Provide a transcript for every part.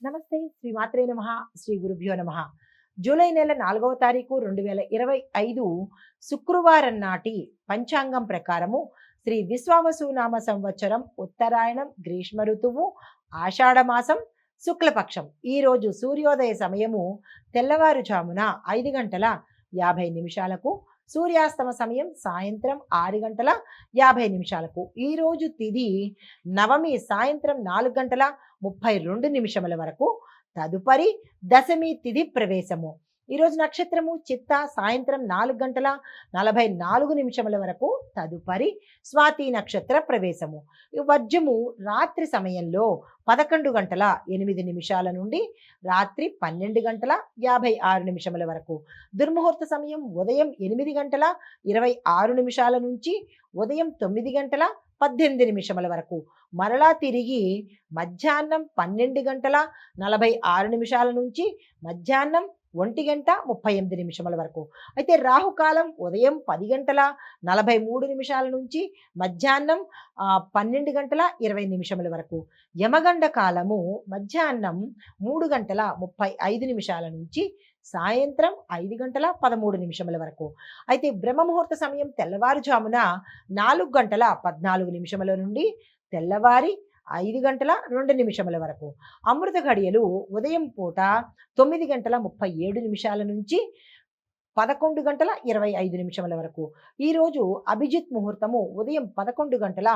నమస్తే. శ్రీ మాత్రే నమః. శ్రీ గురుభ్యో నమః. జూలై నెల 4వ తారీఖు 2025 శుక్రవారం నాటి పంచాంగం ప్రకారము శ్రీ విశ్వావసునామ సంవత్సరం ఉత్తరాయణం గ్రీష్మ ఋతువు ఆషాఢ మాసం శుక్లపక్షం. ఈరోజు సూర్యోదయ సమయము తెల్లవారుజామున 5 గంటల 50 నిమిషాలకు, సూర్యాస్తమ సమయం సాయంత్రం 6 గంటల 50 నిమిషాలకు. ఈరోజు తిథి నవమి సాయంత్రం 4 గంటల 32 నిమిషముల వరకు. తదుపరి దశమి తిథి ప్రవేశము. ఈరోజు నక్షత్రము చిత్త సాయంత్రం 4 గంటల 44 నిమిషముల వరకు. తదుపరి స్వాతి నక్షత్ర ప్రవేశము. వర్జము రాత్రి సమయంలో 11 గంటల 8 నిమిషాల నుండి రాత్రి 12 గంటల 56 నిమిషముల వరకు. దుర్ముహూర్త సమయం ఉదయం 8 గంటల 26 నిమిషాల నుంచి ఉదయం 9 గంటల 18 నిమిషముల వరకు. మరలా తిరిగి మధ్యాహ్నం 12 గంటల 46 నిమిషాల నుంచి మధ్యాహ్నం 1 గంట 38 నిమిషముల వరకు. అయితే రాహుకాలం ఉదయం 10 గంటల 43 నిమిషాల నుంచి మధ్యాహ్నం 12 గంటల 20 నిమిషముల వరకు. యమగండ కాలము మధ్యాహ్నం 3 గంటల 35 నిమిషాల నుంచి సాయంత్రం 5 గంటల 13 నిమిషముల వరకు. అయితే బ్రహ్మముహూర్త సమయం తెల్లవారుజామున 4 గంటల 14 నిమిషముల నుండి తెల్లవారి 5 గంటల 2 నిమిషముల వరకు. అమృత ఘడియలు ఉదయం పూట 9 గంటల 37 నిమిషాల నుంచి 11 గంటల 25 నిమిషముల వరకు. ఈరోజు అభిజిత్ ముహూర్తము ఉదయం 11 గంటల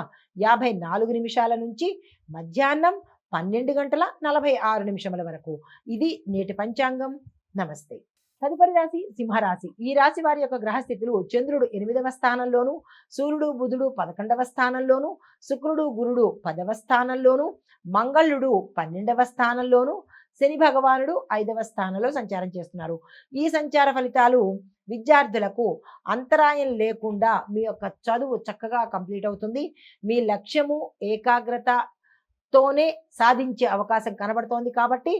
54 నిమిషాల నుంచి మధ్యాహ్నం 12 గంటల 46 నిమిషముల వరకు. ఇది నేటి పంచాంగం. నమస్తే. తదుపరి రాశి సింహరాశి. ఈ రాశి వారి యొక్క గ్రహస్థితులు: చంద్రుడు 8వ స్థానంలోను, సూర్యుడు బుధుడు 11వ స్థానంలోను, శుక్రుడు గురుడు 10వ స్థానంలోను, మంగళుడు 12వ స్థానంలోను, శని భగవానుడు 5వ స్థానంలో సంచారం చేస్తున్నారు. ఈ సంచార ఫలితాలు విద్యార్థులకు అంతరాయం లేకుండా మీ యొక్క చదువు చక్కగా కంప్లీట్ అవుతుంది. మీ లక్ష్యము ఏకాగ్రత తోనే సాధించే అవకాశం కనబడుతోంది కాబట్టి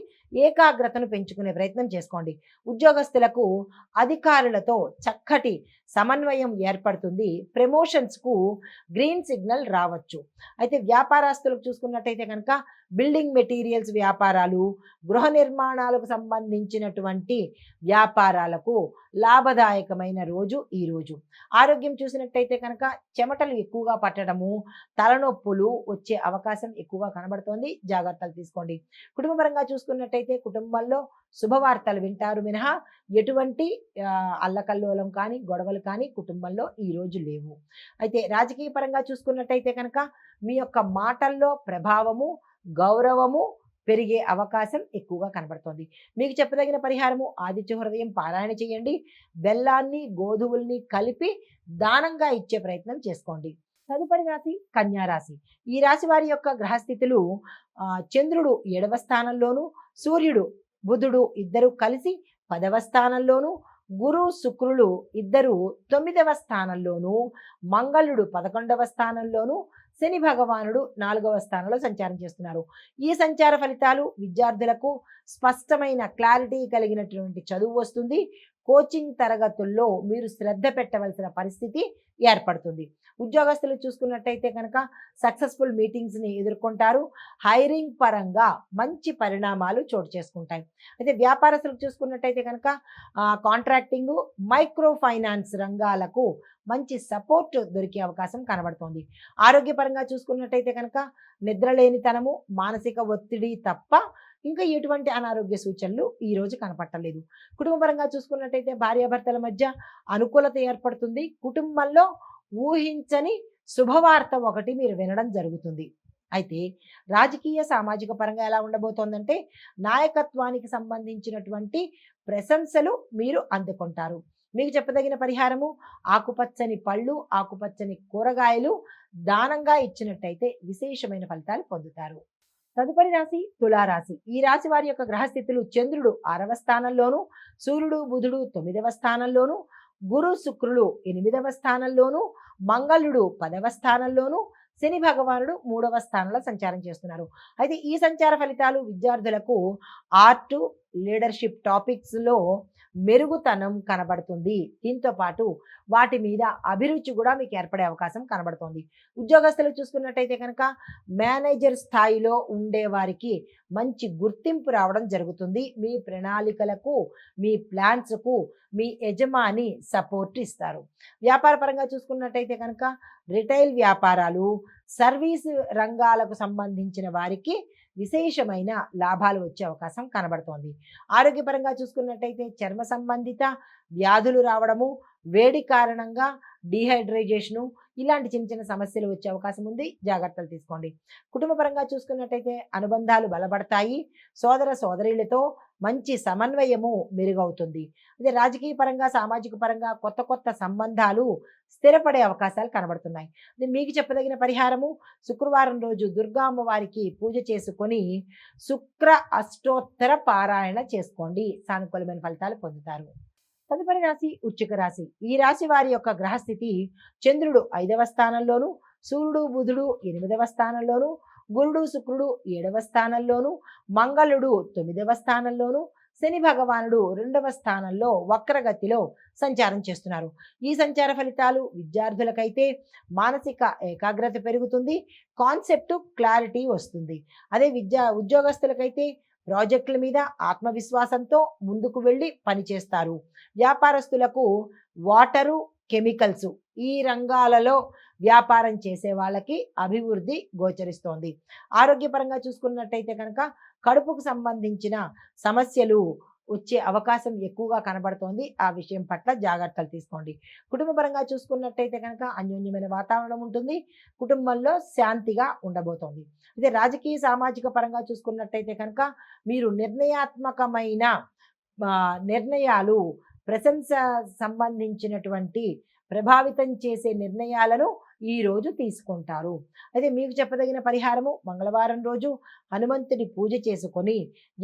ఏకాగ్రతను పెంచుకునే ప్రయత్నం చేసుకోండి. ఉద్యోగస్తులకు అధికారులతో చక్కటి సమన్వయం ఏర్పడుతుంది. ప్రమోషన్స్కు గ్రీన్ సిగ్నల్ రావచ్చు. అయితే వ్యాపారస్తులకు చూసుకున్నట్టయితే కనుక బిల్డింగ్ మెటీరియల్స్ వ్యాపారాలు, గృహ నిర్మాణాలకు సంబంధించినటువంటి వ్యాపారాలకు లాభదాయకమైన రోజు ఈ రోజు. ఆరోగ్యం చూసినట్టయితే కనుక చెమటలు ఎక్కువగా పట్టడము, తలనొప్పులు వచ్చే అవకాశం ఎక్కువగా కనబడుతోంది. జాగ్రత్తలు తీసుకోండి. కుటుంబపరంగా చూసుకున్నట్టయితే కుటుంబంలో శుభవార్తలు వింటారు మినహా ఎటువంటి అల్లకల్లోలం కానీ గొడవలు కానీ కుటుంబంలో ఈ రోజు లేవు. అయితే రాజకీయ పరంగా చూసుకున్నట్టయితే కనుక మీ యొక్క మాటల్లో ప్రభావము, గౌరవము పెరిగే అవకాశం ఎక్కువగా కనబడుతోంది. మీకు చెప్పదగిన పరిహారము ఆదిత్య హృదయం పారాయణ చేయండి. బెల్లాన్ని గోధుమల్ని కలిపి దానంగా ఇచ్చే ప్రయత్నం చేసుకోండి. తదుపరి రాశి కన్యా రాశి. ఈ రాశి వారి యొక్క గ్రహస్థితులు: చంద్రుడు 7వ స్థానంలోను, సూర్యుడు బుధుడు ఇద్దరు కలిసి 10వ స్థానంలోను, గురు శుక్రులు ఇద్దరు 9వ స్థానంలోను, మంగళుడు 11వ స్థానంలోను, శని భగవానుడు 4వ స్థానంలో సంచారం చేస్తున్నారు. ఈ సంచార ఫలితాలు విద్యార్థులకు స్పష్టమైన క్లారిటీ కలిగినటువంటి చదువు వస్తుంది. కోచింగ్ తరగతుల్లో మీరు శ్రద్ధ పెట్టవలసిన పరిస్థితి ఏర్పడుతుంది. ఉద్యోగస్తులు చూసుకున్నట్టయితే కనుక సక్సెస్ఫుల్ మీటింగ్స్ని ఎదుర్కొంటారు. హైరింగ్ పరంగా మంచి పరిణామాలు చోటు చేసుకుంటాయి. అయితే వ్యాపారస్తులకు చూసుకున్నట్టయితే కనుక కాంట్రాక్టింగ్, మైక్రో ఫైనాన్స్ రంగాలకు మంచి సపోర్ట్ దొరికే అవకాశం కనబడుతోంది. ఆరోగ్యపరంగా చూసుకున్నట్టయితే కనుక నిద్రలేనితనము, మానసిక ఒత్తిడి తప్ప ఇంకా ఎటువంటి అనారోగ్య సూచనలు ఈ రోజు కనపట్టలేదు. కుటుంబపరంగా చూసుకున్నట్టయితే భార్యాభర్తల మధ్య అనుకూలత ఏర్పడుతుంది. కుటుంబంలో ఊహించని శుభవార్త ఒకటి మీరు వినడం జరుగుతుంది. అయితే రాజకీయ సామాజిక పరంగా ఎలా ఉండబోతోందంటే నాయకత్వానికి సంబంధించినటువంటి ప్రశంసలు మీరు అందుకుంటారు. మీకు చెప్పదగిన పరిహారము ఆకుపచ్చని పళ్ళు, ఆకుపచ్చని కూరగాయలు దానంగా ఇచ్చినట్టయితే విశేషమైన ఫలితాలు పొందుతారు. తదుపరి రాశి తులారాశి. ఈ రాశి వారి యొక్క గ్రహస్థితులు: చంద్రుడు 6వ స్థానంలోను, సూర్యుడు బుధుడు 9వ స్థానంలోను, గురు శుక్రులు 8వ స్థానంలోను, మంగళుడు 10వ స్థానంలోను, శని భగవానుడు 3వ స్థానంలో సంచారం చేస్తున్నారు. అయితే ఈ సంచార ఫలితాలు విద్యార్థులకు ఆర్ట్, లీడర్షిప్ టాపిక్స్లో మెరుగుతనం కనబడుతుంది. దీంతో పాటు వాటి మీద అభిరుచి కూడా మీకు ఏర్పడే అవకాశం కనబడుతుంది. ఉద్యోగస్తులు చూసుకున్నట్టయితే కనుక మేనేజర్ స్థాయిలో ఉండే వారికి మంచి గుర్తింపు రావడం జరుగుతుంది. మీ ప్రణాళికలకు, మీ ప్లాన్స్కు మీ యజమాని సపోర్ట్ ఇస్తారు. వ్యాపార పరంగా చూసుకున్నట్టయితే కనుక రిటైల్ వ్యాపారాలు, సర్వీస్ రంగాలకు సంబంధించిన వారికి విశేషమైన లాభాలు వచ్చే అవకాశం కనబడుతోంది. ఆరోగ్యపరంగా చూసుకున్నట్టయితే చర్మ సంబంధిత వ్యాధులు రావడము, వేడి కారణంగా డీహైడ్రేషను, ఇలాంటి చిన్న చిన్న సమస్యలు వచ్చే అవకాశం ఉంది. జాగ్రత్తలు తీసుకోండి. కుటుంబ పరంగా చూసుకున్నట్టయితే అనుబంధాలు బలపడతాయి. సోదర సోదరీలతో మంచి సమన్వయము మెరుగవుతుంది. అదే రాజకీయ పరంగా, సామాజిక పరంగా కొత్త కొత్త సంబంధాలు స్థిరపడే అవకాశాలు కనబడుతున్నాయి. అదే మీకు చెప్పదగిన పరిహారము, శుక్రవారం రోజు దుర్గా అమ్మవారికి పూజ చేసుకొని శుక్ర అష్టోత్తర పారాయణ చేసుకోండి. సానుకూలమైన ఫలితాలు పొందుతారు. తదుపరి రాశి వృశ్చిక రాశి. ఈ రాశి వారి యొక్క గ్రహస్థితి చంద్రుడు 5వ స్థానంలోను, సూర్యుడు బుధుడు 8వ స్థానంలోను, గురుడు శుక్రుడు 7వ స్థానంలోను, మంగళుడు 9వ స్థానంలోను, శని భగవానుడు 2వ స్థానంలో వక్రగతిలో సంచారం చేస్తున్నారు. ఈ సంచార ఫలితాలు విద్యార్థులకైతే మానసిక ఏకాగ్రత పెరుగుతుంది, కాన్సెప్ట్ క్లారిటీ వస్తుంది. అదే ఉద్యోగస్తులకైతే ప్రాజెక్టుల మీద ఆత్మవిశ్వాసంతో ముందుకు వెళ్ళి పనిచేస్తారు. వ్యాపారస్తులకు వాటరు, కెమికల్స్ ఈ రంగాలలో వ్యాపారం చేసే వాళ్ళకి అభివృద్ధి గోచరిస్తోంది. ఆరోగ్యపరంగా చూసుకున్నట్టయితే కనుక కడుపుకు సంబంధించిన సమస్యలు వచ్చే అవకాశం ఎక్కువగా కనబడుతోంది. ఆ విషయం పట్ల జాగ్రత్తలు తీసుకోండి. కుటుంబపరంగా చూసుకున్నట్టయితే కనుక అన్యోన్యమైన వాతావరణం ఉంటుంది. కుటుంబంలో శాంతిగా ఉండబోతోంది. అదే రాజకీయ సామాజిక పరంగా చూసుకున్నట్టయితే కనుక మీరు నిర్ణయాత్మకమైన నిర్ణయాలు, ప్రశంస సంబంధించినటువంటి ప్రభావితం చేసే నిర్ణయాలను ఈరోజు తీసుకుంటారు. అయితే మీకు చెప్పదగిన పరిహారము, మంగళవారం రోజు హనుమంతుడి పూజ చేసుకొని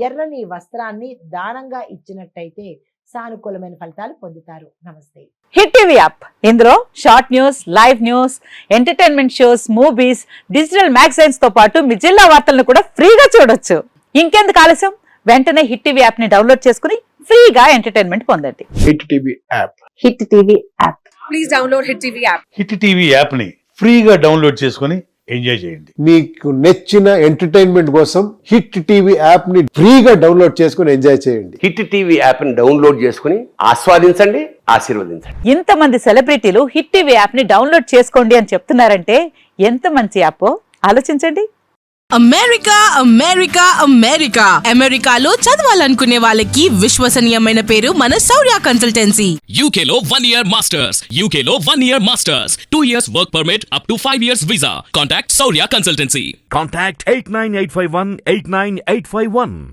ఎర్రని వస్త్రాన్ని దానంగా ఇచ్చినట్టయితే సానుకూలమైన ఫలితాలు పొందుతారు. నమస్తే. హిట్ టీవీ యాప్, ఇందులో short news, live news, entertainment shows, movies, digital magazines తో పాటు మీ జిల్లా వార్తలను కూడా ఫ్రీగా చూడొచ్చు. ఇంకెందుకు ఆలస్యం, వెంటనే హిట్ టీవీ యాప్ ని డౌన్లోడ్ చేసుకుని ఫ్రీగా ఎంటర్టైన్మెంట్ పొందండి. Hit TV app. Hit TV app. Please download hit TV app. Hit TV app ని ఫ్రీగా డౌన్లోడ్ చేసుకొని ఎంజాయ్ చేయండి. మీకు నచ్చిన ఎంటర్టైన్మెంట్ కోసం హిట్ టీవీ యాప్ ని ఫ్రీగా డౌన్లోడ్ చేసుకొని ఎంజాయ్ చేయండి. హిట్ టీవీ యాప్ ని డౌన్లోడ్ చేసుకుని ఆస్వాదించండి, ఆశీర్వదించండి. ఇంతమంది సెలబ్రిటీలు హిట్ టీవీ యాప్ ని డౌన్లోడ్ చేసుకోండి అని చెప్తున్నారంటే ఎంత మంచి యాప్ ఆలోచించండి. అమెరికా అమెరికా అమెరికా అమెరికాలో చదవాలనుకునే వాళ్ళకి విశ్వసనీయమైన పేరు మన శౌర్య కన్సల్టెన్సీ. UK లో 1 year masters. UK లో 1 year masters. 2 years work permit up to 5 years visa. Contact Saurya Consultancy. Contact 89851 89851.